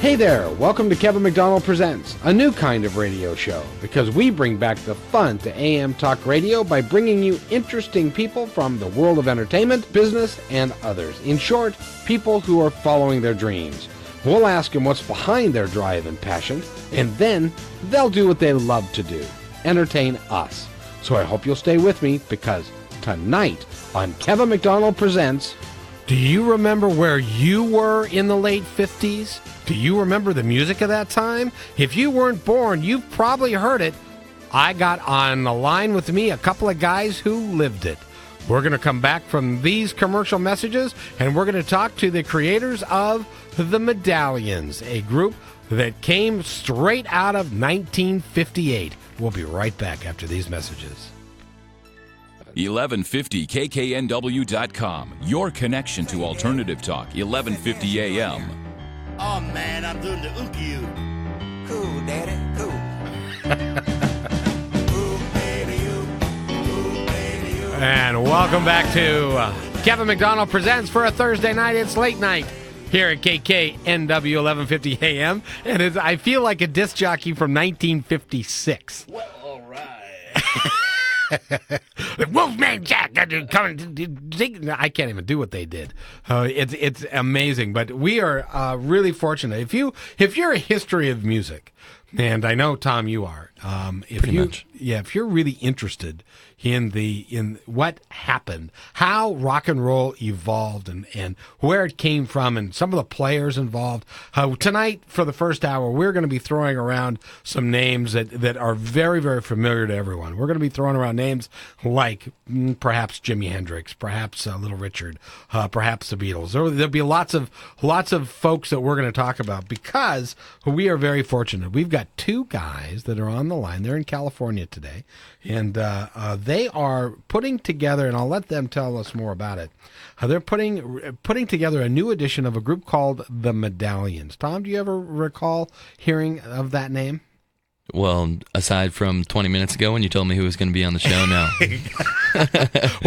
Hey there, welcome to Kevin McDonald Presents, a new kind of radio show, because we bring back the fun to AM talk radio by bringing you interesting people from the world of entertainment, business, and others. In short, people who are following their dreams. We'll ask them what's behind their drive and passion, and then they'll do what they love to do, entertain us. So I hope you'll stay with me, because tonight on Kevin McDonald Presents, do you remember where you were in the late 50s? Do you remember the music of that time? If you weren't born, you've probably heard it. I got on the line with me a couple of guys who lived it. We're going to come back from these commercial messages, and we're going to talk to the creators of the Medallions, a group that came straight out of 1958. We'll be right back after these messages. 1150kknw.com, your connection to alternative talk, 1150 AM. Oh man, I'm doing the ookie-oo. Cool, daddy, cool. Ooh, baby, you. Ooh, baby, you. And welcome back to Kevin McDonald Presents for a Thursday night. It's late night here at KKNW 1150 AM. And I feel like a disc jockey from 1956. Well, all right. Wolfman Jack, I can't even do what they did. It's amazing, but we are really fortunate. If you're a history of music, and I know Tom, you are. If you're really interested in what happened, how rock and roll evolved, and where it came from, and some of the players involved. Tonight, for the first hour, we're going to be throwing around some names that are very, very familiar to everyone. We're going to be throwing around names like perhaps Jimi Hendrix, perhaps Little Richard, perhaps the Beatles. There'll be lots of folks that we're going to talk about because we are very fortunate. We've got two guys that are on the line. They're in California today, and they are putting together, and I'll let them tell us more about it. They're putting together a new edition of a group called the Medallions. Tom, do you ever recall hearing of that name? Well, aside from 20 minutes ago when you told me who was going to be on the show, no.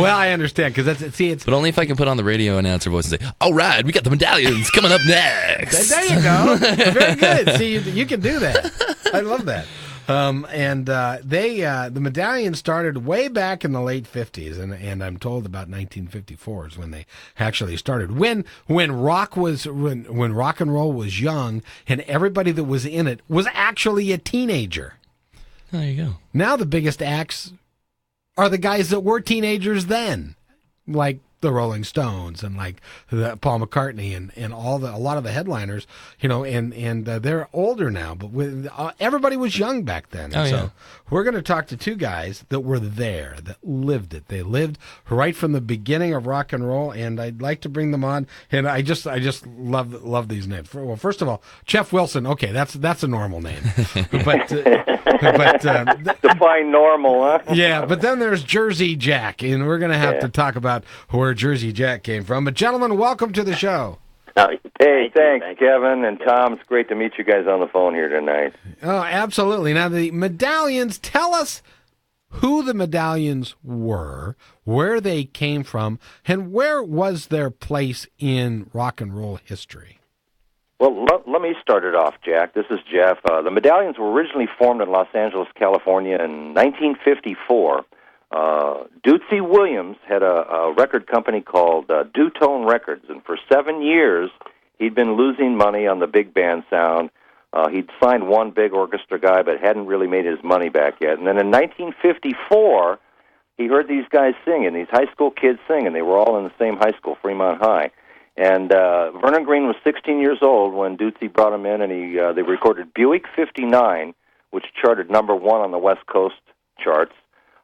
Well, I understand, because it's... But only if I can put on the radio announcer voice and say, all right, we got the Medallions coming up next. There you go. Very good. See, you can do that. I love that. The Medallions started way back in the late 50s, and I'm told about 1954 is when they actually started. When rock and roll was young, and everybody that was in it was actually a teenager. There you go. Now the biggest acts are the guys that were teenagers then, like the Rolling Stones and like Paul McCartney and a lot of the headliners, and they're older now, but everybody was young back then. So we're going to talk to two guys that were there, that lived it. They lived right from the beginning of rock and roll, and I'd like to bring them on. And I just love these names. Well, first of all, Jeff Wilson. Okay, that's a normal name, but define normal, huh? Yeah, but then there's Jersey Jack, and we're going to have to talk about where Jersey Jack came from. But gentlemen, welcome to the show. Hey, thanks, Kevin and Tom. It's great to meet you guys on the phone here tonight. Oh, absolutely. Now, the Medallions, tell us who the Medallions were, where they came from, and where was their place in rock and roll history. Well, let me start it off, Jack. This is Jeff. The Medallions were originally formed in Los Angeles, California in 1954. Dootsy Williams had a record company called Dutone Records, and for 7 years he'd been losing money on the big band sound. He'd signed one big orchestra guy, but hadn't really made his money back yet. And then in 1954, he heard these guys singing, these high school kids sing, and they were all in the same high school, Fremont High. And Vernon Green was 16 years old when Dootsy brought him in, and they recorded Buick 59, which charted number one on the West Coast charts.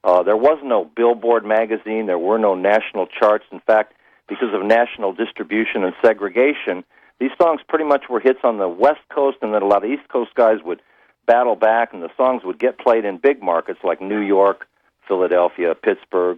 There was no Billboard magazine. There were no national charts. In fact, because of national distribution and segregation, these songs pretty much were hits on the West Coast, and then a lot of East Coast guys would battle back, and the songs would get played in big markets like New York, Philadelphia, Pittsburgh,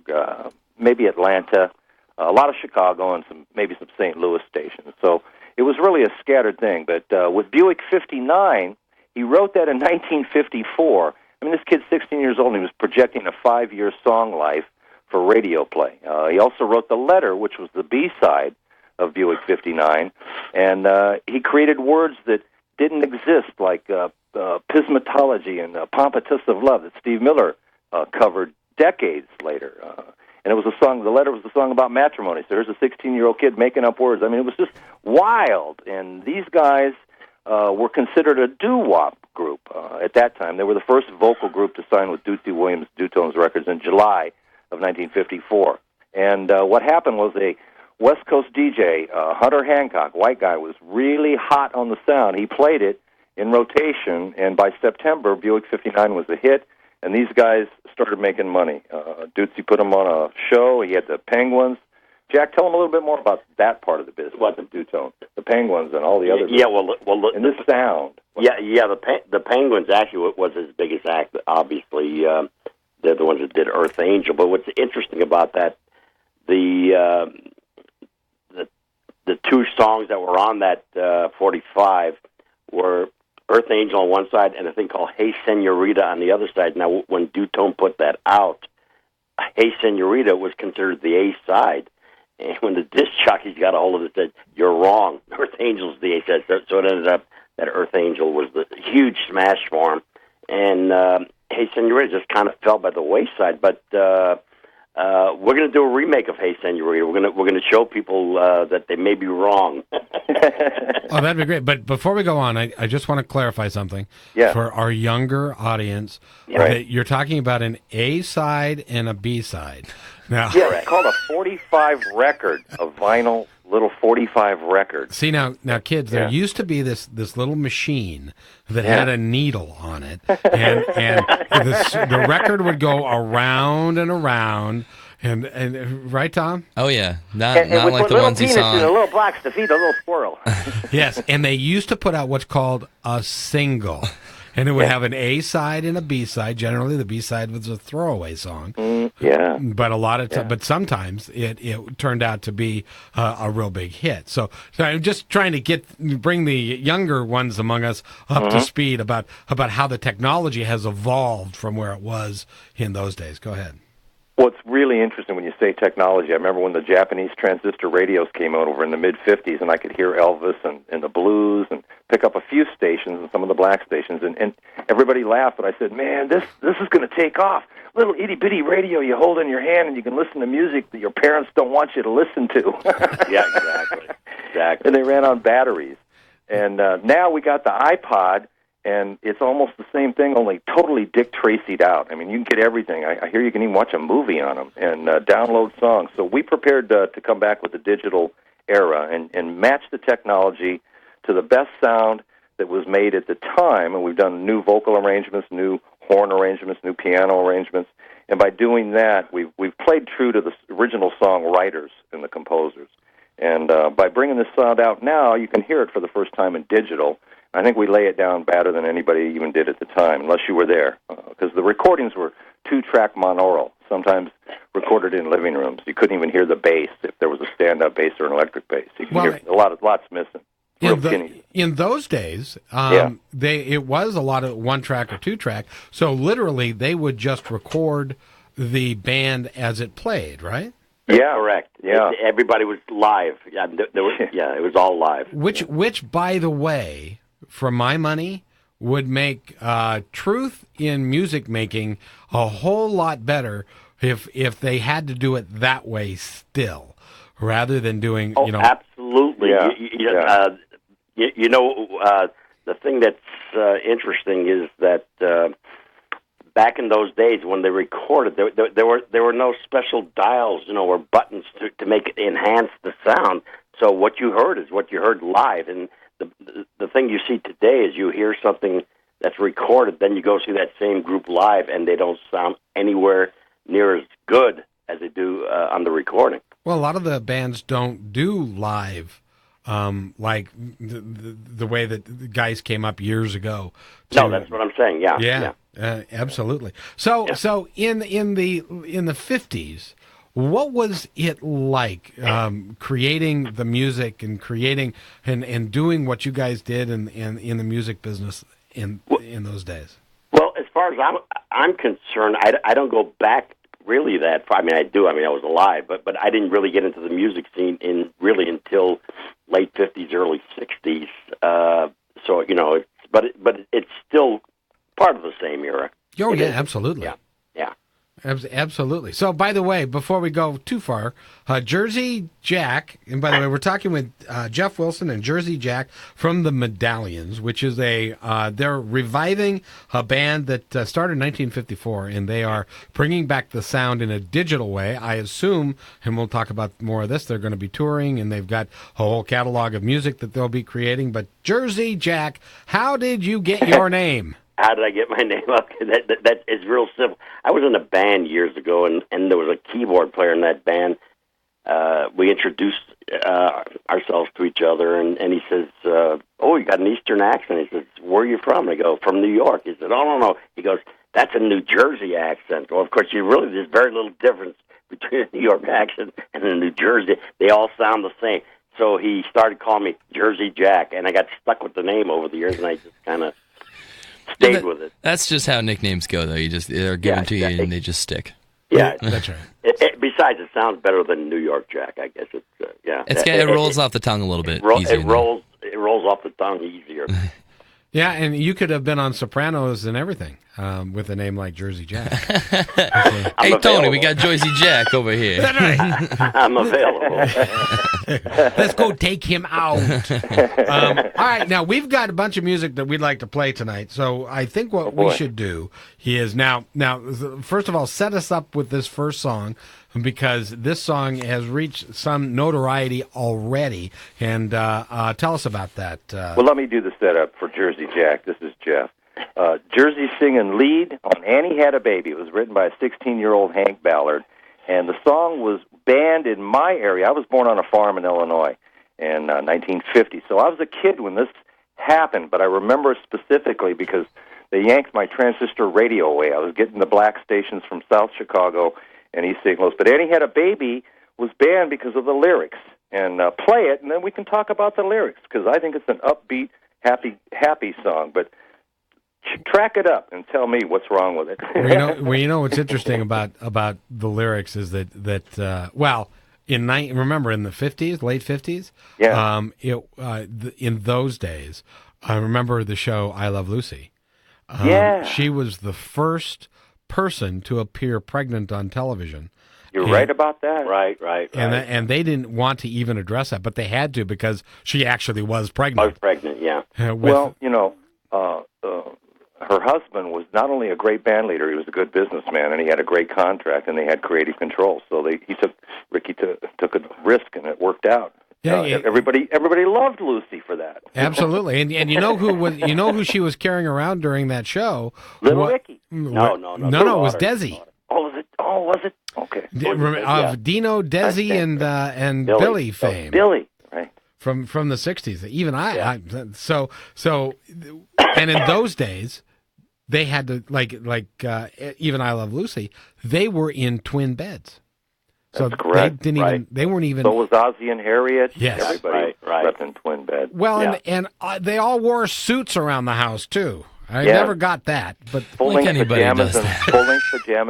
maybe Atlanta, a lot of Chicago, and maybe some St. Louis stations. So it was really a scattered thing. But with Buick 59, he wrote that in 1954. I mean, this kid's 16 years old, and he was projecting a 5-year song life for radio play. He also wrote The Letter, which was the B-side of Buick 59, and he created words that didn't exist, like Pismatology and Pompatus of Love that Steve Miller covered decades later. And it was a song, the letter was the song about matrimony. So here's a 16-year-old kid making up words. I mean, it was just wild. And these guys were considered a doo-wop group at that time. They were the first vocal group to sign with Dootsy Williams Dutones Records in July of 1954. And what happened was a West Coast DJ, Hunter Hancock, white guy, was really hot on the sound. He played it in rotation, and by September, Buick 59 was a hit, and these guys started making money. Dootsy put them on a show. He had the Penguins. Jack, tell them a little bit more about that part of the business. What? The Dutone, the Penguins, and all the other. Yeah, well, and this sound. Yeah. The Penguins actually was his biggest act. Obviously, they're the ones that did Earth Angel. But what's interesting about that, the two songs that were on that 45 were Earth Angel on one side and a thing called Hey Senorita on the other side. Now, when Dutone put that out, Hey Senorita was considered the A side. And when the disc jockeys got a hold of it, said, "You're wrong. Earth Angel's the A side." So it ended up that Earth Angel was the huge smash for him. And Hey Senorita just kind of fell by the wayside. But we're going to do a remake of Hey Senorita. We're going to show people that they may be wrong. Oh, that'd be great. But before we go on, I just want to clarify something for our younger audience. Right. You're talking about an A side and a B side. Now, Yeah, it's called a 45 record, a vinyl little 45 record. see now, kids, there used to be this little machine that had a needle on it, and the record would go around and around. And right, Tom? Oh yeah, not And we like put the little ones he penis in saw. a little box to feed a little squirrel. Yes, and they used to put out what's called a single. And it would have an A side and a B side. Generally, the B side was a throwaway song. Yeah. But a lot of but sometimes it turned out to be a real big hit. So I'm just trying to bring the younger ones among us up to speed about how the technology has evolved from where it was in those days. Go ahead. Well, it's really interesting when you say technology. I remember when the Japanese transistor radios came out over in the mid-'50s, and I could hear Elvis and the blues and pick up a few stations and some of the black stations, and everybody laughed, but I said, man, this is going to take off. Little itty-bitty radio you hold in your hand, and you can listen to music that your parents don't want you to listen to. Yeah, exactly. And they ran on batteries. And now we got the iPod, and it's almost the same thing, only totally Dick Tracy'd out. I mean, you can get everything. I hear you can even watch a movie on them and download songs. So we prepared to come back with the digital era and match the technology to the best sound that was made at the time. And we've done new vocal arrangements, new horn arrangements, new piano arrangements. And by doing that, we've played true to the original songwriters and the composers. And by bringing this sound out now, you can hear it for the first time in digital. I think we lay it down better than anybody even did at the time, unless you were there, because the recordings were 2-track monaural, sometimes recorded in living rooms. You couldn't even hear the bass if there was a stand-up bass or an electric bass. You could hear lots missing. In those days, it was a lot of 1-track or 2-track, so literally they would just record the band as it played, right? Yeah, correct. Yeah, Everybody was live. Yeah, it was all live. Which, by the way, for my money, would make truth in music making a whole lot better if they had to do it that way still, rather than doing absolutely. Yeah. The thing that's interesting is that back in those days when they recorded, there were no special dials, or buttons to enhance the sound. So what you heard is what you heard live, and the thing you see today is you hear something that's recorded, then you go see that same group live, and they don't sound anywhere near as good as they do on the recording. Well, a lot of the bands don't do live like the way that the guys came up years ago. No, that's what I'm saying. Yeah. Absolutely. So in the 50s, what was it like creating the music and creating and doing what you guys did in the music business in those days? Well, as far as I'm concerned, I don't go back really that far. I mean, I do. I mean, I was alive, but I didn't really get into the music scene until late 50s, early 60s. So but it's still part of the same era. Oh, It yeah, is. absolutely. Yeah. Absolutely. So, by the way, before we go too far, Jersey Jack, and by the way, we're talking with Jeff Wilson and Jersey Jack from the Medallions, which is they're reviving a band that started in 1954, and they are bringing back the sound in a digital way, I assume, and we'll talk about more of this. They're going to be touring, and they've got a whole catalog of music that they'll be creating. But Jersey Jack, how did you get your name? How did I get my name up? That is real simple. I was in a band years ago, and there was a keyboard player in that band. We introduced ourselves to each other, and he says, "Oh, you got an Eastern accent." He says, "Where are you from?" I go, "From New York." He said, "Oh, no." He goes, "That's a New Jersey accent." Well, of course, there's very little difference between a New York accent and a New Jersey. They all sound the same. So he started calling me Jersey Jack, and I got stuck with the name over the years, and I just kind of stayed with it. That's just how nicknames go, though. They're given to you and they just stick. Yeah, That's right. Besides, it sounds better than New York Jack. I guess it's yeah. It rolls off the tongue a little bit easier. It rolls off the tongue easier. Yeah, and you could have been on Sopranos and everything with a name like Jersey Jack. Hey, Tony, we got Jersey Jack over here. I'm available. Let's go take him out. All right, now we've got a bunch of music that we'd like to play tonight. So I think what we should do is now, first of all, set us up with this first song, because this song has reached some notoriety already. And tell us about that. Well, let me do the setup for Jersey Jack. This is Jeff. Jersey singing lead on Annie Had a Baby. It was written by a 16-year-old Hank Ballard, and the song was banned in my area. I was born on a farm in Illinois in 1950, so I was a kid when this happened, but I remember specifically because they yanked my transistor radio away. I was getting the black stations from South Chicago and East St. Louis, but Annie Had a Baby was banned because of the lyrics. And play it, and then we can talk about the lyrics, because I think it's an upbeat, happy song, but track it up and tell me what's wrong with it. You know what's interesting about the lyrics is that remember in the 50s, late 50s, yeah, in those days, I remember the show I Love Lucy. She was the first person to appear pregnant on television. You're right about that. Right. And they didn't want to even address that, but they had to, because she actually was pregnant. I was pregnant, yeah. Well, her husband was not only a great band leader, he was a good businessman, and he had a great contract, and they had creative control. So Ricky took a risk, and it worked out. Yeah, everybody loved Lucy for that. Absolutely, and you know who she was carrying around during that show? Little Ricky. No, it was Desi. Oh, was it? Okay. Of Dino, Desi, and Billy fame. Billy, right? From the 60s. Even so, and in those days, they had to even I Love Lucy. They were in twin beds. So that's correct. They weren't even. So was Ozzy and Harriet. Yes, everybody slept in twin beds. Well, and they all wore suits around the house too. I never got that, but full-length pajamas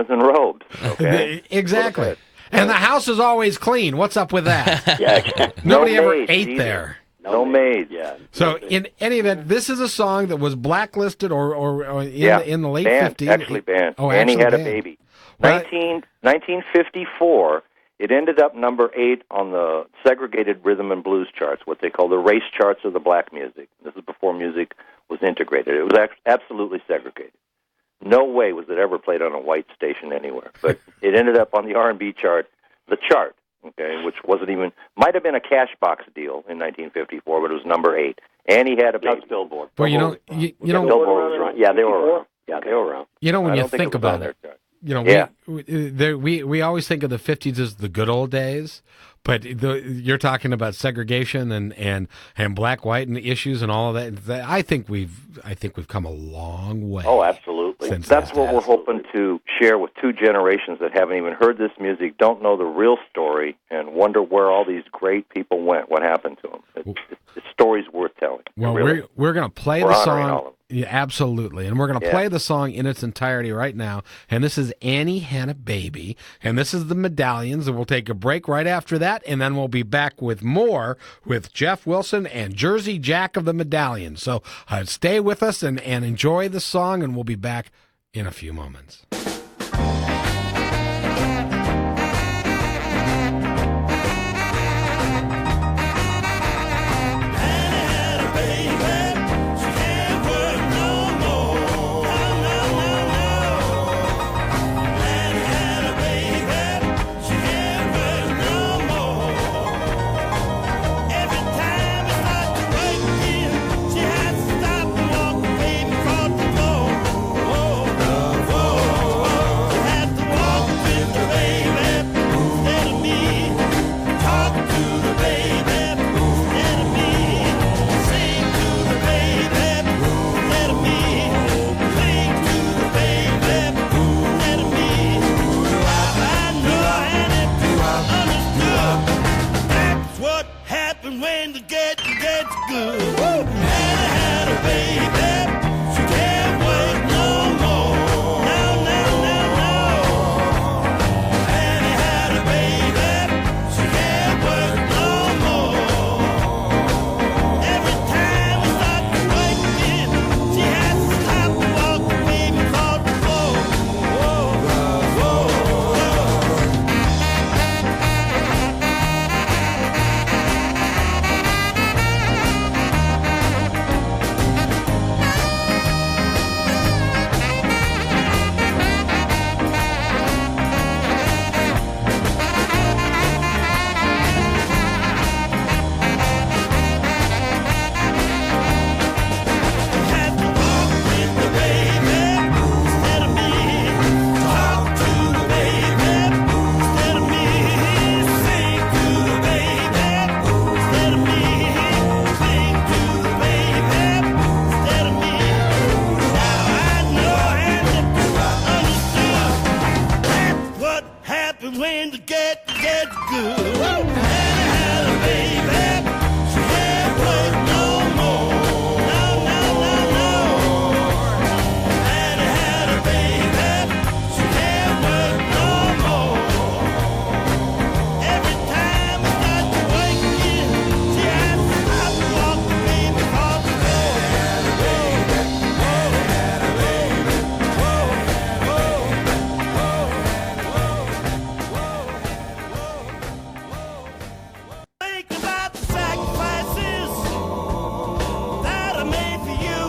and robes. Okay, exactly. And the house is always clean. What's up with that? Yeah, nobody ever ate there. No maids. Yeah. So in any event, this is a song that was blacklisted or in the late 50s. Actually banned. Oh, Annie actually Had banned. a Baby. 1954. It ended up number 8 on the segregated rhythm and blues charts, what they call the race charts of the black music. This is before music was integrated. It was absolutely segregated. No way was it ever played on a white station anywhere. But it ended up on the R&B chart, the chart, okay, which might have been a cash box deal in 1954, but it was number 8. Annie Had a Baby. That's Billboard. Well, Billboard was around. Yeah, they were around. Yeah, they were around. You know, when you think about it, we always think of the 50s as the good old days, but you're talking about segregation and black white and issues and all of that. I think we've come a long way. Oh, absolutely. That's what we're hoping to share with two generations that haven't even heard this music, don't know the real story, and wonder where all these great people went, what happened to them. It's stories worth telling. Well, really. we're going to play the song. Yeah, absolutely. And we're going to play the song in its entirety right now. And this is Annie Had a Baby. And this is the Medallions. And we'll take a break right after that. And then we'll be back with more with Jeff Wilson and Jersey Jack of the Medallions. So stay with us and enjoy the song. And we'll be back in a few moments. When the gets good. Woo! Anna had a baby. She can't wait no more. No, no, no, no. Anna had a baby. She can't wait no more. Every time we start to wake in, she has to stop and walk the baby across the floor. Whoa, whoa, whoa. Have to walk with the baby instead of me. Talk to the baby instead of me. Sing to the baby instead of me. Sing to the baby instead of me. Now I know and understood. That's what happens when the gets good. Woo! Anna had a baby. She can't wait no more. No, no, no, no. Anna had a baby. She can't wait no more. Every time we start to wake in, she has to stop and walk the baby across the floor. Had a baby. Had a baby. Whoa, think about the sacrifices that I made for you.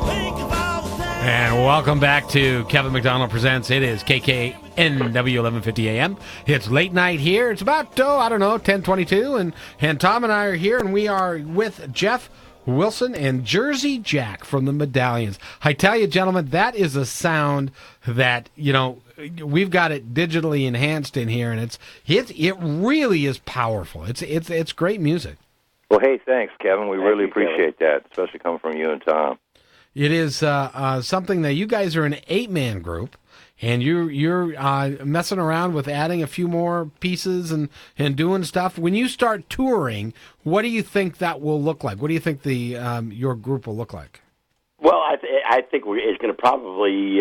Think of all the times. And welcome back to Kevin McDonald Presents. It is KKNW 1150 AM. It's late night here. It's about, 10:22. And Tom and I are here, and we are with Jeff Wilson and Jersey Jack from the Medallions. I tell you, gentlemen, that is a sound that, we've got it digitally enhanced in here, and it really is powerful. It's great music. Well, hey, thanks, Kevin. We really you, Kevin. appreciate that, especially coming from you and Tom. It is something that you guys are an 8-man group, and you're messing around with adding a few more pieces and doing stuff. When you start touring, what do you think that will look like? What do you think the your group will look like? Well, I think it's going to probably,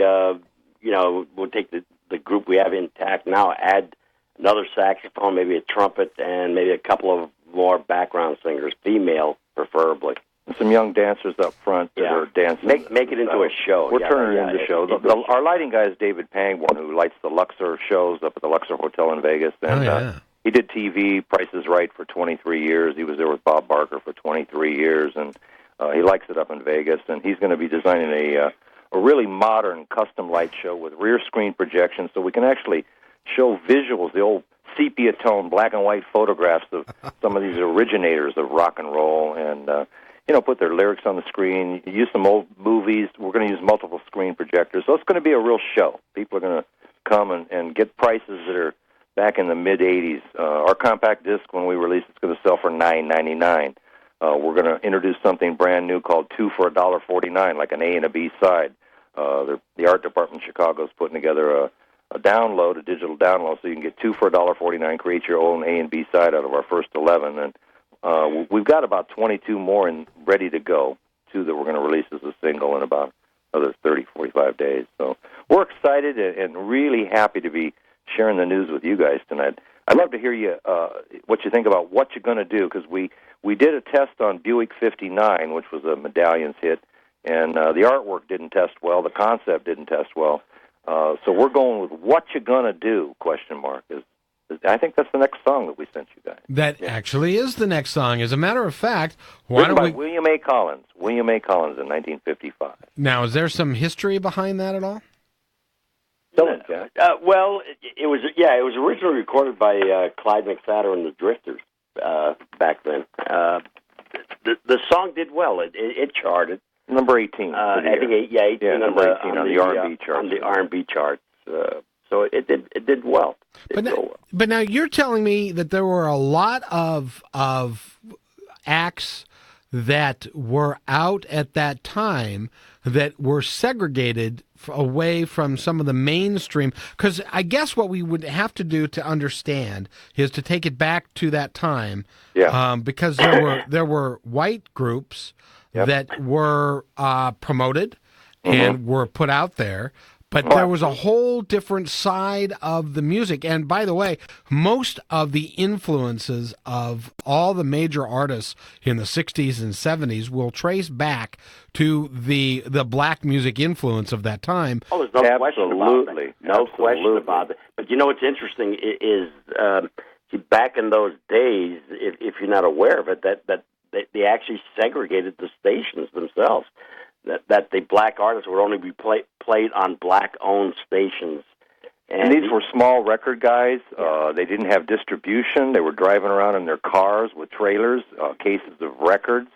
we'll take the group we have intact now, add another saxophone, maybe a trumpet, and maybe a couple of more background singers, female preferably. And some young dancers up front that are dancing. Make it into a show. We're turning it into a show. Our lighting guy is David Pangborn, who lights the Luxor shows up at the Luxor Hotel in Vegas. And he did TV, Price is Right, for 23 years. He was there with Bob Barker for 23 years, and he likes it up in Vegas. And he's going to be designing a really modern custom light show with rear screen projection, so we can actually show visuals, the old sepia tone black and white photographs of some of these originators of rock and roll, and put their lyrics on the screen. Use some old movies. We're going to use multiple screen projectors, so it's going to be a real show. People are going to come and get prices that are back in the mid '80s. Our compact disc, when we release, it's going to sell for $9.99. We're going to introduce something brand new called 2 for $1.49, like an A and a B side. The art department in Chicago is putting together a download, a digital download, so you can get 2 for $1.49, create your own A and B side out of our first 11. And we've got about 22 more ready to go. two that we're going to release as a single in about another 30, 45 days. So we're excited and really happy to be sharing the news with you guys tonight. I'd love to hear you what you think about What You're Gonna Do, because we did a test on Buick 59, which was a Medallions hit, and the artwork didn't test well, the concept didn't test well. So we're going with What You Gonna Do, ? I think that's the next song that we sent you guys. That actually is the next song. As a matter of fact, why Written don't by we... William A. Collins in 1955. Now, is there some history behind that at all? Tell us, Jack. Well, it was originally recorded by Clyde McPhatter and the Drifters back then. The song did well. It charted. Number 18. I think 18 number 18 on the R&B charts. On the R&B charts. So it did well. But now you're telling me that there were a lot of acts that were out at that time that were segregated away from some of the mainstream. Because I guess what we would have to do to understand is to take it back to that time. Yeah. Because there were white groups that were promoted and were put out there. But there was a whole different side of the music. And by the way, most of the influences of all the major artists in the 60s and 70s will trace back to the black music influence of that time. Oh, there's no question about that. No question about it. But you know what's interesting is see, back in those days, if you're not aware of it, that they actually segregated the stations themselves. That the black artists would only be played on black-owned stations. And these were small record guys. They didn't have distribution. They were driving around in their cars with trailers, cases of records.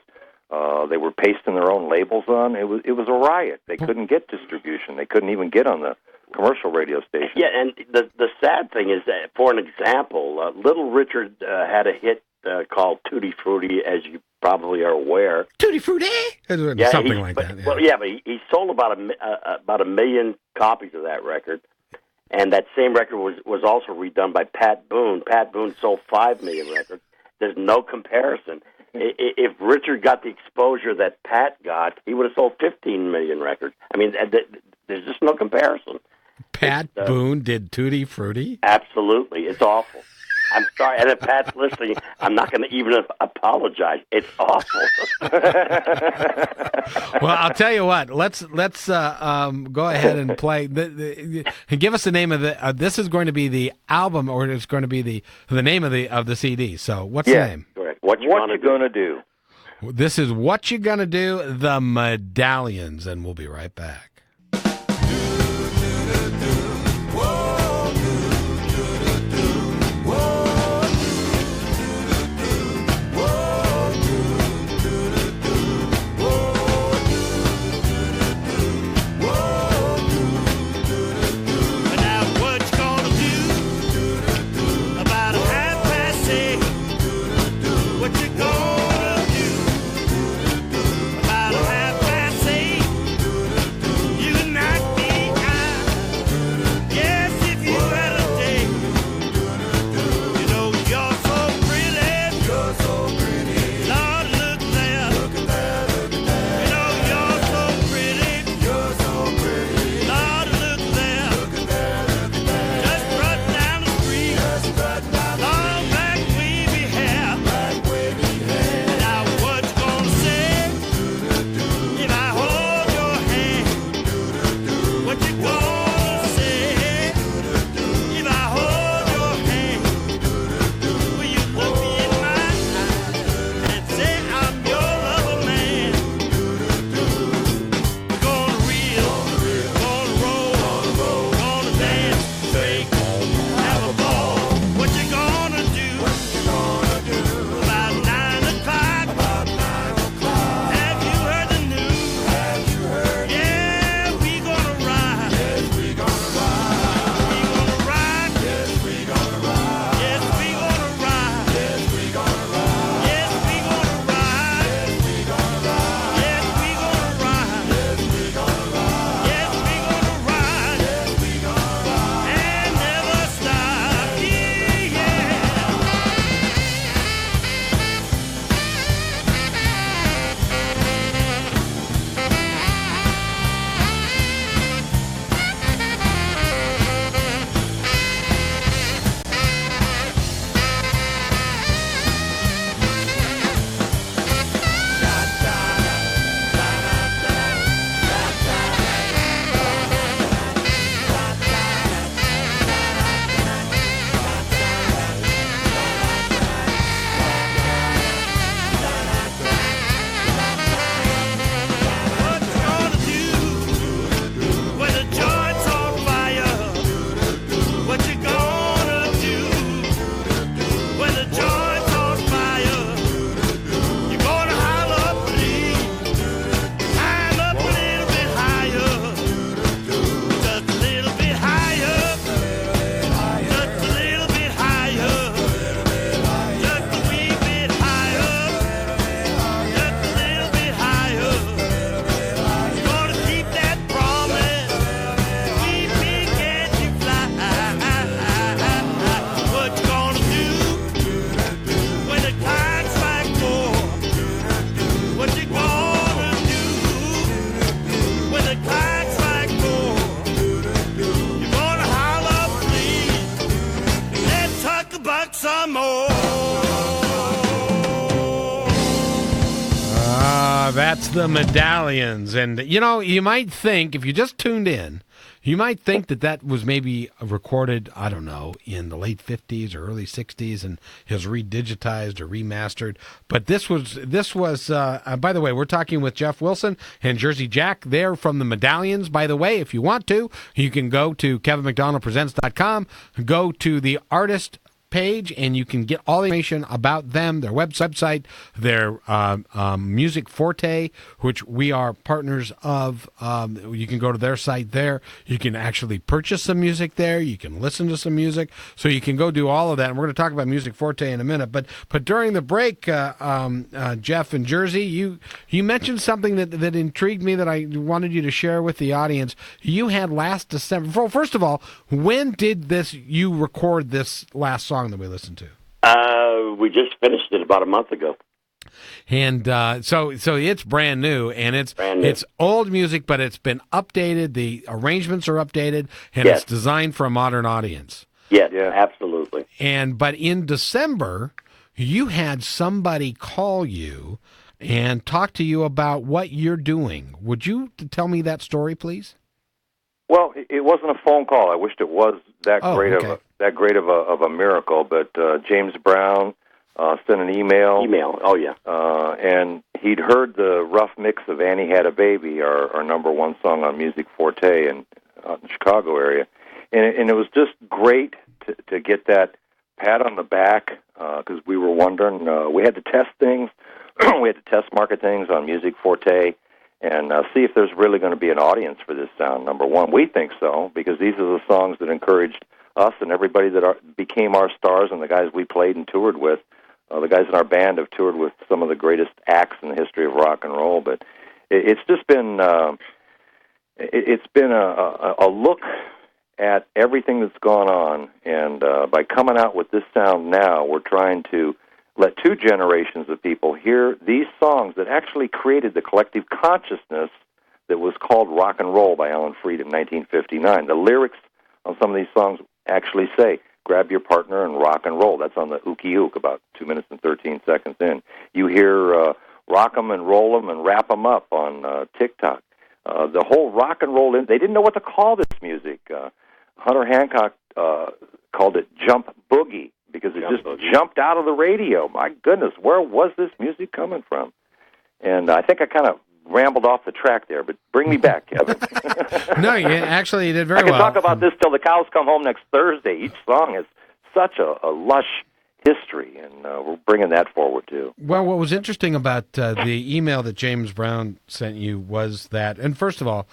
They were pasting their own labels on. It was a riot. They couldn't get distribution. They couldn't even get on the commercial radio station. Yeah, and the sad thing is that, for an example, Little Richard had a hit called Tutti Frutti, as you probably are aware. Tutti Frutti? Something like that. Yeah. Well, yeah, but he sold about a million copies of that record, and that same record was also redone by Pat Boone. Pat Boone sold 5 million records. There's no comparison. If Richard got the exposure that Pat got, he would have sold 15 million records. I mean, there's just no comparison. Pat Boone did Tutti Frutti? Absolutely. It's awful. I'm sorry, and if Pat's listening, I'm not going to even apologize. It's awful. Well, I'll tell you what. Let's go ahead and play. Give us the name of the. This is going to be the album, or it's going to be the name of the CD. So, what's the name? Correct. What you gonna do? This is What You Gonna Do, the Medallions, and we'll be right back. About 8:30. some more. That's the Medallions. And, you know, you might think, if you just tuned in, you might think that that was maybe recorded, I don't know, in the late 50s or early 60s and is redigitized or remastered. But this was by the way, we're talking with Jeff Wilson and Jersey Jack. They're from the Medallions. By the way, if you want to, you can go to KevinMcDonaldPresents.com, go to the artist page, and you can get all the information about them, their website, their Music Forte, which we are partners of. You can go to their site there. You can actually purchase some music there. You can listen to some music. So you can go do all of that. And we're going to talk about Music Forte in a minute. But during the break, Jeff and Jersey, you mentioned something that intrigued me that I wanted you to share with the audience. You had last December. Well, first of all, when did you record this last song that we listened to? We just finished it about a month ago. And so it's brand new, and it's Brand new. It's old music, but it's been updated. The arrangements are updated, and Yes. it's designed for a modern audience. Yes, Yeah. absolutely. But in December, you had somebody call you and talk to you about what you're doing. Would you tell me that story, please? Well, it wasn't a phone call. I wished it was that Oh, great okay. of a miracle. But James Brown sent an email. Oh, yeah. And he'd heard the rough mix of Annie Had a Baby, our number one song on Music Forte in the Chicago area. And it was just great to get that pat on the back because we were wondering. We had to test things. We had to test market things on Music Forte and see if there's really going to be an audience for this sound, number one. We think so, because these are the songs that encouraged us and everybody that became our stars and the guys we played and toured with. The guys in our band have toured with some of the greatest acts in the history of rock and roll. But it's just been a look at everything that's gone on. And by coming out with this sound now, we're trying to let two generations of people hear these songs that actually created the collective consciousness that was called rock and roll by Alan Freed in 1959. The lyrics on some of these songs actually say, grab your partner and rock and roll. That's on the Ookie Ook, about 2 minutes and 13 seconds in. You hear rock 'em and roll 'em and wrap 'em up on TikTok. The whole rock and roll, they didn't know what to call this music. Hunter Hancock called it jump boogie, because it just jumped out of the radio. My goodness, where was this music coming from? And I think I kind of rambled off the track there, but bring me back, Kevin. No, you did very I can well. talk about this till the cows come home next Thursday. Each song has such a lush history, and we're bringing that forward, too. Well, what was interesting about the email that James Brown sent you was that, and first of all,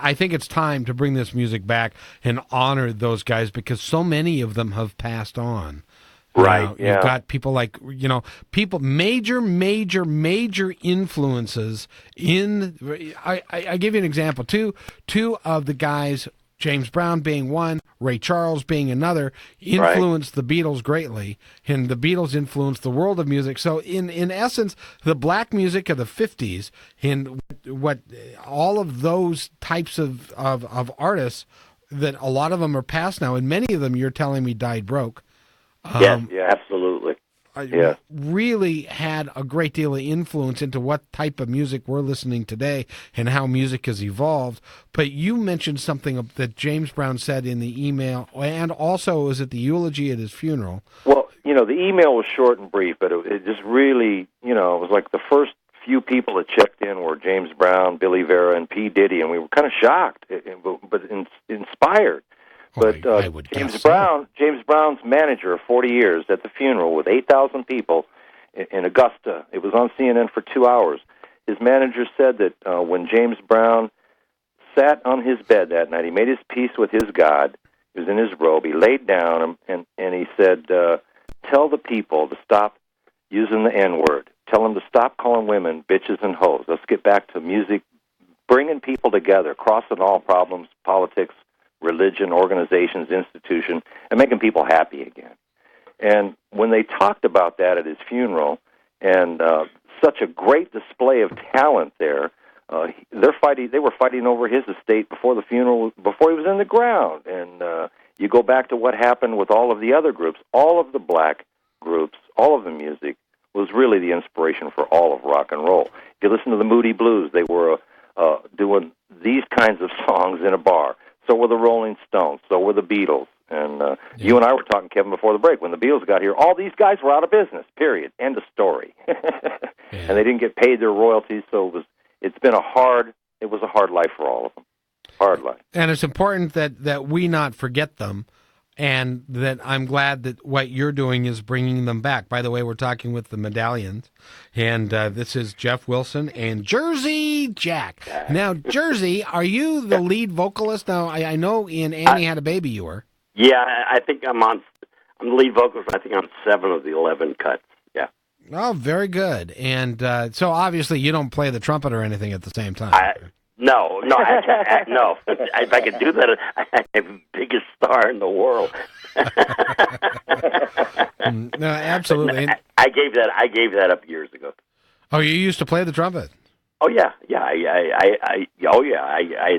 I think it's time to bring this music back and honor those guys, because so many of them have passed on. Right, yeah. You've got people like, major influences in, I give you an example. Two of the guys, James Brown being one, Ray Charles being another, influenced the Beatles greatly, and the Beatles influenced the world of music. So in essence, the black music of the 50s and what all of those types of artists, that a lot of them are past now, and many of them, you're telling me, died broke. Yes, absolutely. Really had a great deal of influence into what type of music we're listening today and how music has evolved. But you mentioned something that James Brown said in the email, and also was at the eulogy at his funeral. Well, the email was short and brief, but it just really, it was like the first few people that checked in were James Brown, Billy Vera, and P. Diddy, and we were kind of shocked, but inspired. But I would James guess so. James Brown's manager of 40 years at the funeral with 8,000 people in Augusta. It was on CNN for 2 hours. His manager said that when James Brown sat on his bed that night, he made his peace with his God. He was in his robe. He laid down and he said, tell the people to stop using the N-word. Tell them to stop calling women bitches and hoes. Let's get back to music, bringing people together, crossing all problems, politics, religion, organizations, institution, and making people happy again. And when they talked about that at his funeral, and such a great display of talent there, they were fighting over his estate before the funeral, before he was in the ground. And You go back to what happened with all of the other groups, all of the black groups, all of the music was really the inspiration for all of rock and roll. If you listen to the Moody Blues, they were doing these kinds of songs in a bar. So were the Rolling Stones. So were the Beatles. And you and I were talking, Kevin, before the break. When the Beatles got here, all these guys were out of business, period. End of story. And they didn't get paid their royalties, so it was a hard life for all of them. Hard life. And it's important that we not forget them, and that I'm glad that what you're doing is bringing them back. By the way, we're talking with the Medallions, and this is Jeff Wilson and Jersey Jack. Now, Jersey, are you the lead vocalist? Now, I know in Annie Had a Baby you were. Yeah, I think I'm the lead vocalist. I think I'm 7 of the 11 cuts. Yeah. Oh, very good. And so obviously you don't play the trumpet or anything at the same time. No. No. If I could do that, I'd be the biggest star in the world. No, absolutely. I gave that up years ago. Oh, you used to play the trumpet? Oh yeah. I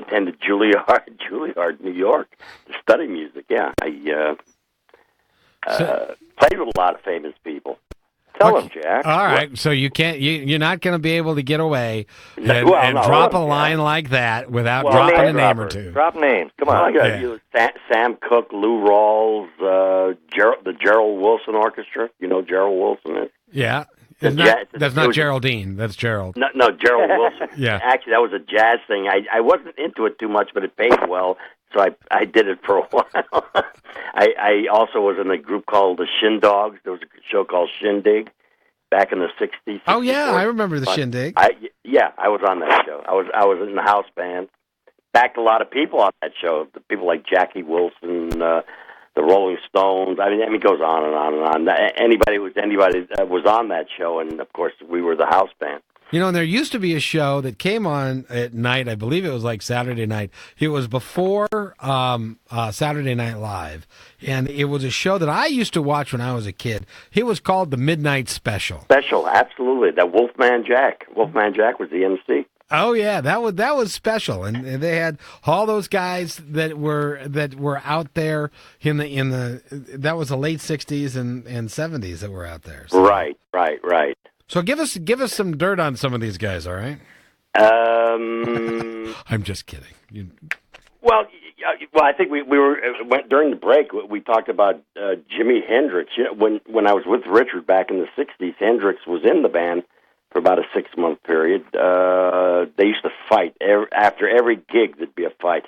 attended Juilliard, New York, to study music. Yeah, I played with a lot of famous people. Tell him, Jack. All right, so you're not going to be able to get away and drop a line like that without dropping a name or two. Drop names. Come on. Sam Cooke, Lou Rawls, the Gerald Wilson Orchestra. You know Gerald Wilson is? Yeah. That's not Geraldine. That's Gerald. No, Gerald Wilson. Yeah. Actually, that was a jazz thing. I wasn't into it too much, but it paid well, so I did it for a while. I also was in a group called the Shindogs. There was a show called Shindig back in the 60s. Oh, yeah, I remember the Shindig. I was on that show. I was in the house band. Backed a lot of people on that show. People like Jackie Wilson, the Rolling Stones. I mean, it goes on and on and on. Anybody that was on that show, and of course, we were the house band. You know, and there used to be a show that came on at night. I believe it was like Saturday night. It was before Saturday Night Live, and it was a show that I used to watch when I was a kid. It was called the Midnight Special. Special, absolutely. That Wolfman Jack. Wolfman Jack was the MC. Oh yeah, that was special, and they had all those guys that were out there in the that was the late '60s and '70s that were out there. So. Right. So give us some dirt on some of these guys, all right? I'm just kidding. Well, I think we went during the break. We talked about Jimi Hendrix. You know, when I was with Richard back in the '60s, Hendrix was in the band for about a 6-month period. They used to fight after every gig. There'd be a fight,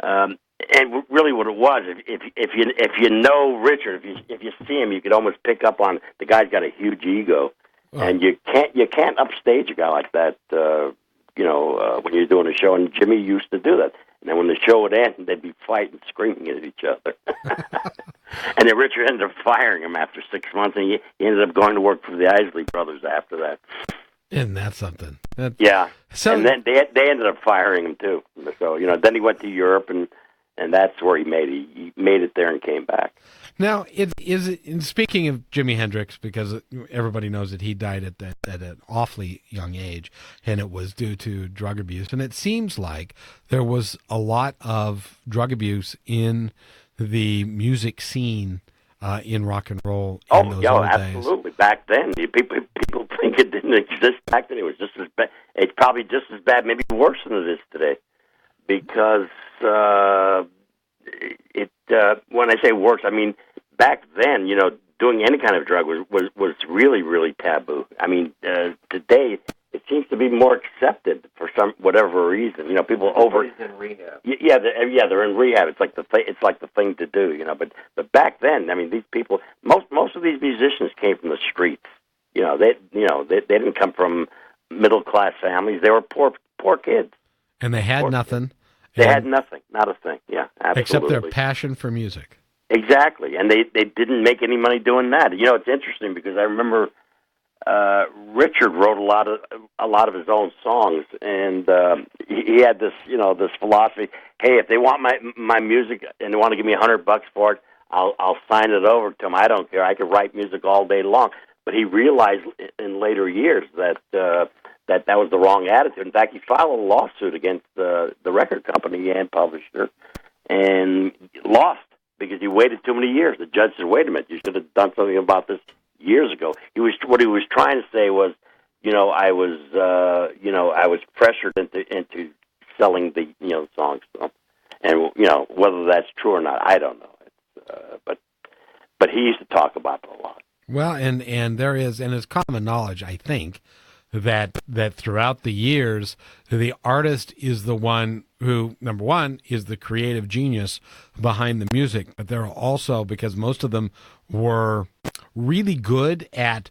and really, what it was, if you know Richard, if you see him, you could almost pick up on the guy's got a huge ego, and you can't upstage a guy like that. When you're doing a show, and Jimmy used to do that. And then when the show would end, they'd be fighting, screaming at each other. And then Richard ended up firing him after 6 months, and he ended up going to work for the Isley Brothers after that. Isn't that something? Yeah. So, and then they ended up firing him too. So then he went to Europe, and that's where he made it. He made it there and came back. Now, and speaking of Jimi Hendrix, because everybody knows that he died at an awfully young age, and it was due to drug abuse. And it seems like there was a lot of drug abuse in the music scene in rock and roll in those old days. Absolutely. Back then, people think it didn't exist back then. It was just as bad. It's probably just as bad, maybe worse than it is today, because when I say worse, I mean back then, doing any kind of drug was really, really taboo. I mean, today it seems to be more accepted for whatever reason. People Everybody's in rehab. Yeah, they're in rehab. It's like the thing to do. But back then, I mean, these people, most of these musicians came from the streets. They didn't come from middle class families. They were poor kids, and they had nothing. They had nothing, not a thing. Yeah, absolutely. Except their passion for music. Exactly, and they didn't make any money doing that. It's interesting because I remember Richard wrote a lot of his own songs, and he had this philosophy. Hey, if they want my music and they want to give me $100 for it, I'll sign it over to them. I don't care. I could write music all day long. But he realized in later years that that was the wrong attitude. In fact, he filed a lawsuit against the record company and publisher, and lost. because he waited too many years. The judge said, "Wait a minute, you should have done something about this years ago." What he was trying to say was, I was pressured into selling the songs, and whether that's true or not, I don't know. But he used to talk about it a lot. Well, and there is, and it's common knowledge, I think, that throughout the years, the artist is the one who, number one, is the creative genius behind the music, but there are also, because most of them were really good at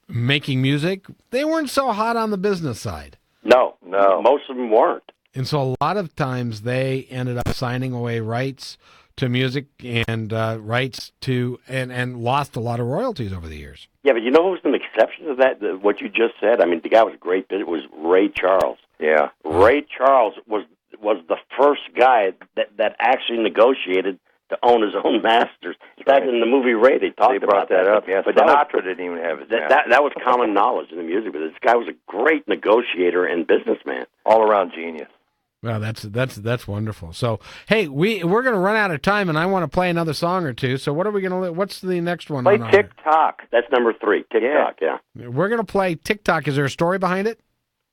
making music, they weren't so hot on the business side. No, most of them weren't. And so a lot of times they ended up signing away rights to music and rights to, and lost a lot of royalties over the years. Yeah, but who's an exception to that? What you just said. I mean, the guy was great. It was Ray Charles. Yeah, Ray Charles was the first guy that actually negotiated to own his own masters. In fact, in the movie Ray, they talked about that up. Yeah, but Sinatra didn't even have his that was common knowledge in the music. But this guy was a great negotiator and businessman, all around genius. Well, that's wonderful. So, hey, we're going to run out of time, and I want to play another song or two. So, what are we going to? What's the next one? Play Tick Tock. That's number 3. Tick Tock. Yeah. We're going to play Tick Tock. Is there a story behind it?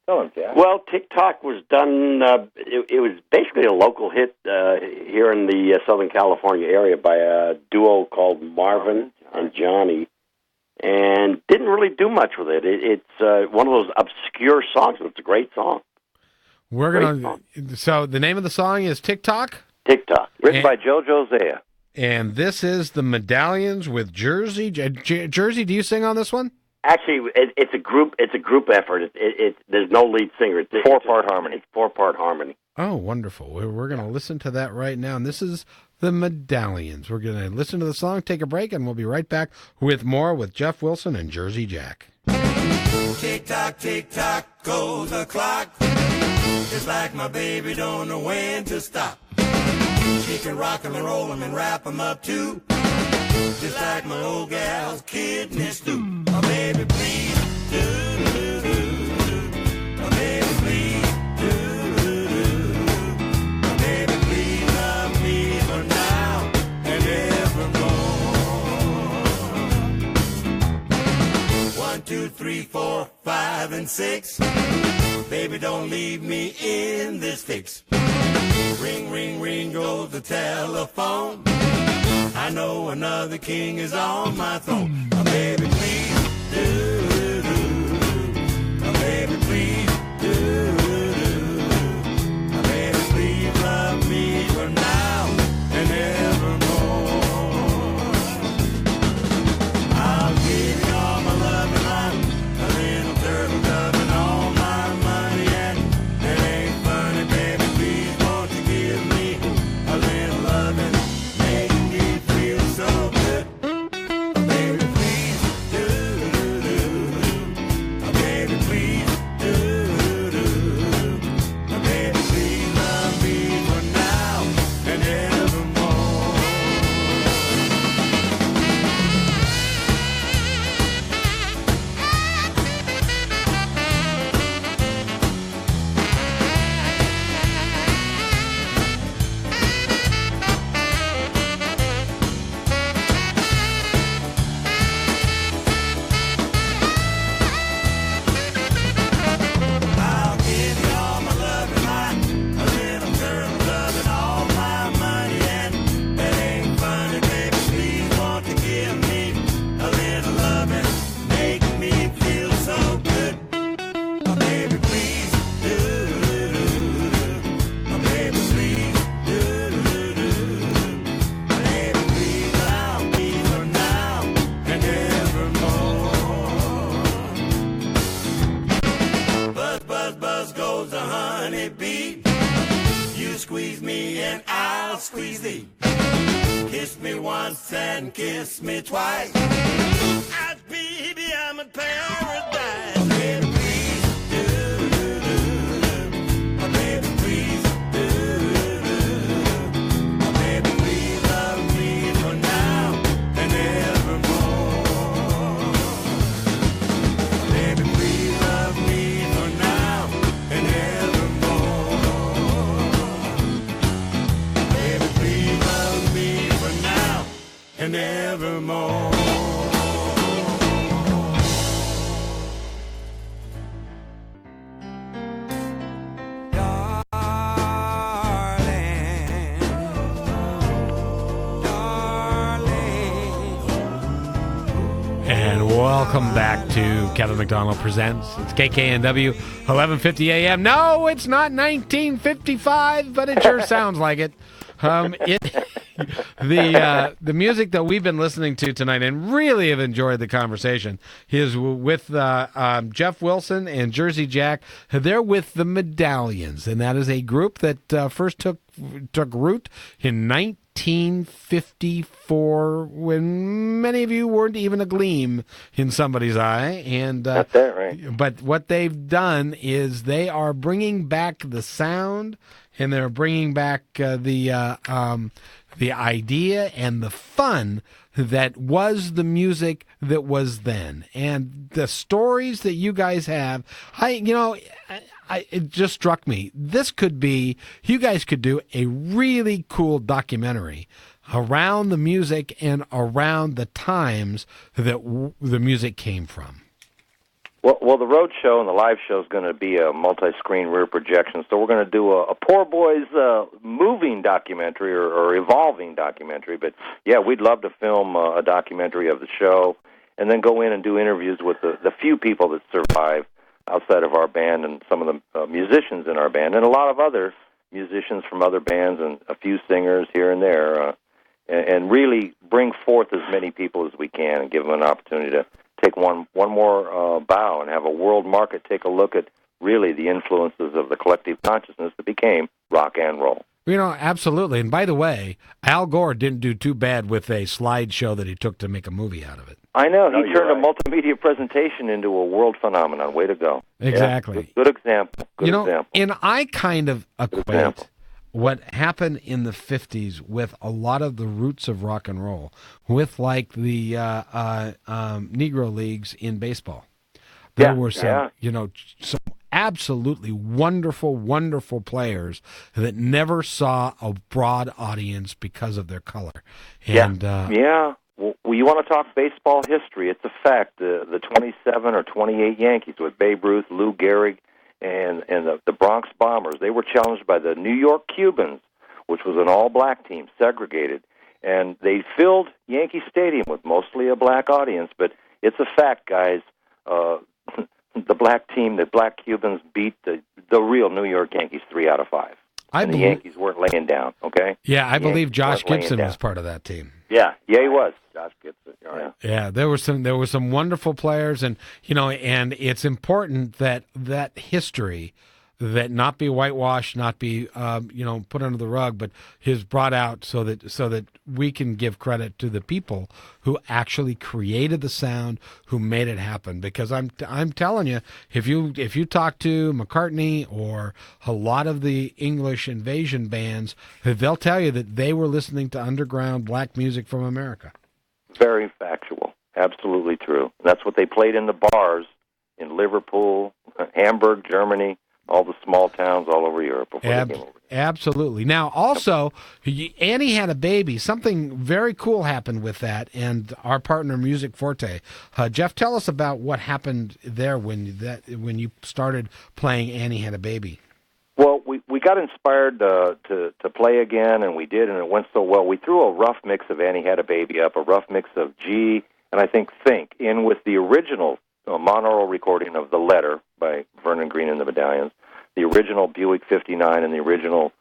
Tell him, Jack. Well, Tick Tock was done. It was basically a local hit here in the Southern California area by a duo called Marvin and Johnny, and didn't really do much with it. It's one of those obscure songs, but it's a great song. We're gonna. So the name of the song is Tick Tock. Tick Tock, written by Joe Josiah. And this is the Medallions with Jersey. Jersey, do you sing on this one? Actually, it's a group. It's a group effort. There's no lead singer. It's 4-part harmony. It's 4-part harmony. Oh, wonderful! We're going to listen to that right now. And this is the Medallions. We're going to listen to the song, take a break, and we'll be right back with more with Jeff Wilson and Jersey Jack. Tick tock, goes the clock. It's like my baby don't know when to stop. She can rock 'em and roll 'em and wrap 'em up too. Just like my old gal's kidney stew. Oh, baby, please do. Oh, baby, please do. Oh, baby, please love me for now and evermore. 1, 2, 3, 4, 5, and 6. Baby, don't leave me in this fix. Ring, ring, ring goes the telephone. I know another king is on my throne. Oh, baby, please do. Oh, baby, please do. Oh, baby, please love me for now and evermore. I'll give you all my love and life, a little turtle dove and all my money, and it ain't funny, baby, please won't you give me a little loving, make me feel so good. Oh, baby, please do. Oh, baby, please do. Oh, baby, please love me for now and evermore. I'll give you all my love and life, a little girl love and all my money, and that ain't funny, baby, please won't you give me a little loving, make me feel so good. Oh, baby, please do. Oh, baby, please do. Baby, please love me for now and evermore. Buzz, buzz, buzz goes the honeybee. You squeeze me and I'll squeeze thee. Kiss me once and kiss me twice. Baby, I'm in paradise. Baby, please do. Oh, baby, please do. Oh, baby, please love me for now and evermore. Baby, please love me for now and evermore. Baby, please love me for now. and evermore. And welcome back to Kevin McDonald Presents. It's KKNW, 1150 AM. No, it's not 1955, but it sure sounds like it. The music that we've been listening to tonight and really have enjoyed the conversation is with Jeff Wilson and Jersey Jack. They're with the Medallions, and that is a group that first took root in 1954 when many of you weren't even a gleam in somebody's eye. And That's it, right? But what they've done is they are bringing back the sound, and they're bringing back the idea and the fun that was the music that was then, and the stories that you guys have. It just struck me. You guys could do a really cool documentary around the music and around the times that the music came from. Well, the road show and the live show is going to be a multi-screen rear projection, so we're going to do a Poor Boys moving documentary or evolving documentary. But, yeah, we'd love to film a documentary of the show and then go in and do interviews with the few people that survive outside of our band and some of the musicians in our band and a lot of other musicians from other bands and a few singers here and there, and really bring forth as many people as we can and give them an opportunity to take one more bow and have a world market take a look at really the influences of the collective consciousness that became rock and roll. Absolutely. And by the way, Al Gore didn't do too bad with a slideshow that he took to make a movie out of it. I know. He turned a multimedia presentation into a world phenomenon. Way to go. Exactly. Yeah, good example. Good example. And I kind of equate what happened in the 50s with a lot of the roots of rock and roll, with like the Negro Leagues in baseball. There were some, some absolutely wonderful, wonderful players that never saw a broad audience because of their color. And, Well, you want to talk baseball history? It's a fact. The 27 or 28 Yankees with Babe Ruth, Lou Gehrig, and the Bronx Bombers, they were challenged by the New York Cubans, which was an all-black team, segregated. And they filled Yankee Stadium with mostly a black audience. But it's a fact, guys. The black team, the black Cubans beat the real New York Yankees 3 out of 5. The Yankees weren't laying down, okay? Yeah, I believe Josh Gibson was part of that team. Yeah, he was. Josh Gibson. Yeah, there were some wonderful players, and and it's important that history that not be whitewashed, not be put under the rug, but is brought out so that we can give credit to the people who actually created the sound, who made it happen. Because I'm telling you, if you talk to McCartney or a lot of the English invasion bands, they'll tell you that they were listening to underground black music from America. Very factual, absolutely true. That's what they played in the bars in Liverpool, Hamburg, Germany. All the small towns all over Europe before they came over. Absolutely. Now, also, Annie Had a Baby. Something very cool happened with that, and our partner, Music Forte. Jeff, tell us about what happened there when you started playing Annie Had a Baby. Well, we got inspired to play again, and we did, and it went so well. We threw a rough mix of Annie Had a Baby up, a rough mix of G, and I think in with the original monaural recording of The Letter by Vernon Green and the Medallions, the original Buick 59, and the original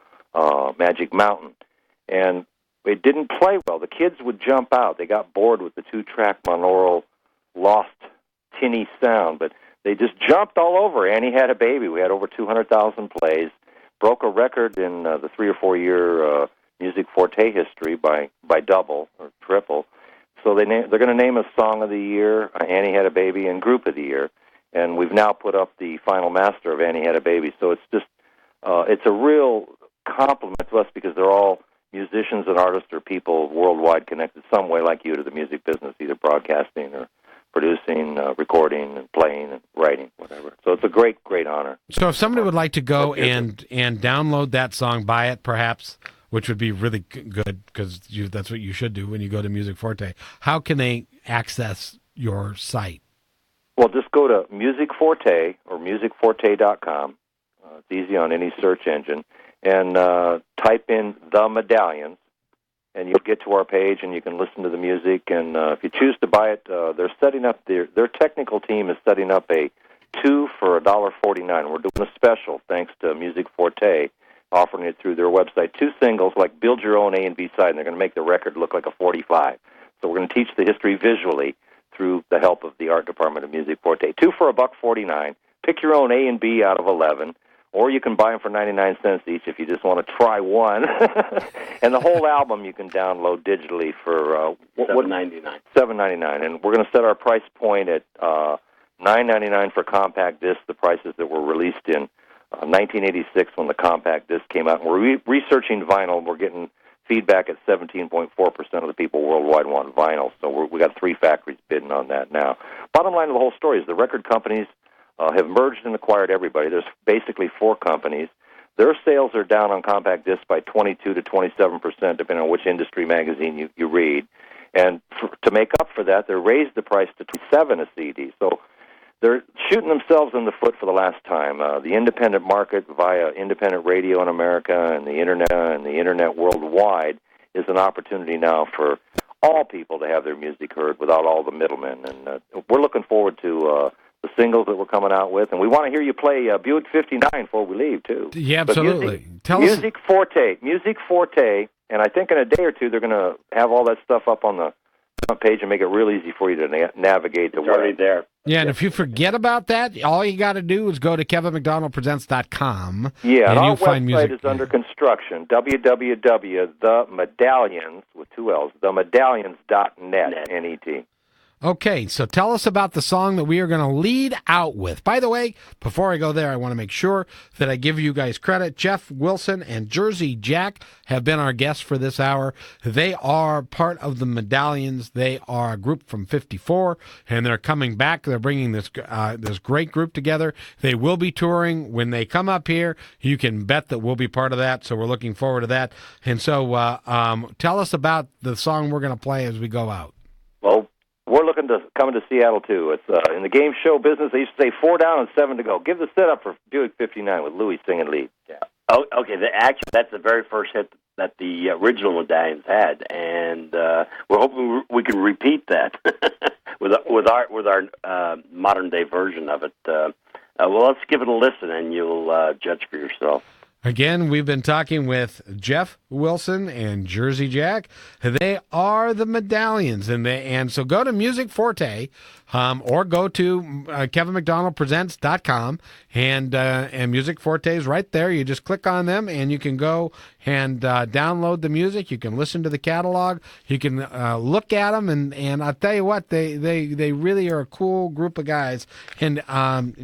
Magic Mountain. And it didn't play well. The kids would jump out. They got bored with the 2-track monaural lost tinny sound, but they just jumped all over Annie Had a Baby. We had over 200,000 plays, broke a record in the 3 or 4 year Music Forte history by double or triple. So they're going to name us Song of the Year, Annie Had a Baby, and Group of the Year. And we've now put up the final master of Annie Had a Baby. So it's just, it's a real compliment to us because they're all musicians and artists or people worldwide connected some way like you to the music business, either broadcasting or producing, recording, and playing, and writing, whatever. So it's a great, great honor. So if somebody would like to go and download that song, buy it perhaps, which would be really good because that's what you should do when you go to Music Forte. How can they access your site? Well, just go to Music Forte or musicforte.com. It's easy on any search engine. And type in The Medallions, and you'll get to our page, and you can listen to the music. And if you choose to buy it, they're setting up, their technical team is setting up a 2 for $1.49. We're doing a special, thanks to Music Forte, offering it through their website. 2 singles, like build your own A and B side, and they're going to make the record look like a 45. So we're going to teach the history visually through the help of the art department of Music Forte. 2 for $1.49. Pick your own A and B out of 11. Or you can buy them for 99 cents each if you just want to try one. And the whole album you can download digitally for $7.99. $7.99. And we're going to set our price point at $9.99 for compact discs, the prices that were released in 1986 when the compact disc came out. And we're researching vinyl. We're getting feedback at 17.4% of the people worldwide want vinyl. So we got 3 factories bidding on that now. Bottom line of the whole story is the record companies have merged and acquired everybody. There's basically 4 companies. Their sales are down on compact discs by 22 to 27%, depending on which industry magazine you read. And to make up for that, they raised the price to $27 a CD. So they're shooting themselves in the foot for the last time. The independent market via independent radio in America and the internet worldwide is an opportunity now for all people to have their music heard without all the middlemen. And we're looking forward to the singles that we're coming out with, and we want to hear you play Buick 59 before we leave, too. Yeah, absolutely. Music Forte, and I think in a day or two they're going to have all that stuff up on the front page and make it real easy for you to navigate the web. Already there. Yeah, and if you forget about that, all you got to do is go to KevinMcDonaldPresents.com. Yeah, and our find website music. is under construction, www.themedallions, with 2 L's, themedallions.net, N-E-T. Okay, so tell us about the song that we are going to lead out with. By the way, before I go there, I want to make sure that I give you guys credit. Jeff Wilson and Jersey Jack have been our guests for this hour. They are part of the Medallions. They are a group from 54, and they're coming back. They're bringing this great group together. They will be touring. When they come up here, you can bet that we'll be part of that, so we're looking forward to that. And so tell us about the song we're going to play as we go out. Well, we're looking to come to Seattle, too. It's in the game show business, they used to say 4 down and 7 to go. Give the setup for Buick 59 with Louis singing lead. Yeah. Oh, okay. That's the very first hit that the original Medallions had, and we're hoping we can repeat that with our modern day version of it. Well, let's give it a listen, and you'll judge for yourself. Again, we've been talking with Jeff Wilson and Jersey Jack. They are the Medallions, and so go to Music Forte or go to KevinMcDonaldPresents.com, and Music Forte is right there. You just click on them, and you can go and download the music. You can listen to the catalog. You can look at them, and I'll tell you what, they really are a cool group of guys. And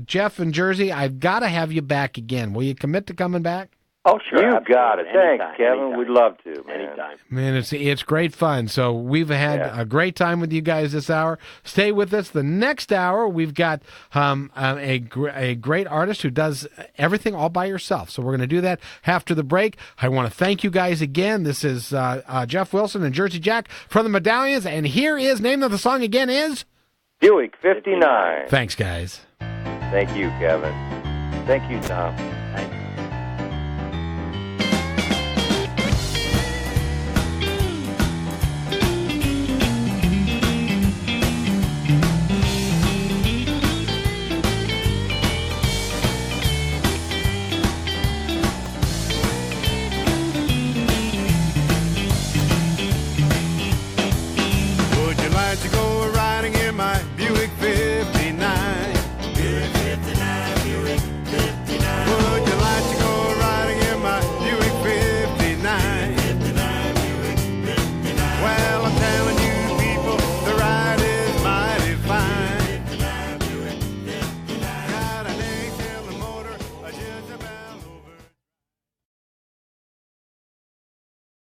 Jeff and Jersey, I've got to have you back again. Will you commit to coming back? Oh, sure. You got it. Thanks, Anytime, Kevin. anytime. We'd love to, man. Anytime. Man, it's great fun. So we've had a great time with you guys this hour. Stay with us. The next hour, we've got a great artist who does everything all by herself. So we're going to do that after the break. I want to thank you guys again. This is Jeff Wilson and Jersey Jack from the Medallions. And here is, name of the song again is? Buick 59. Thanks, guys. Thank you, Kevin. Thank you, Tom.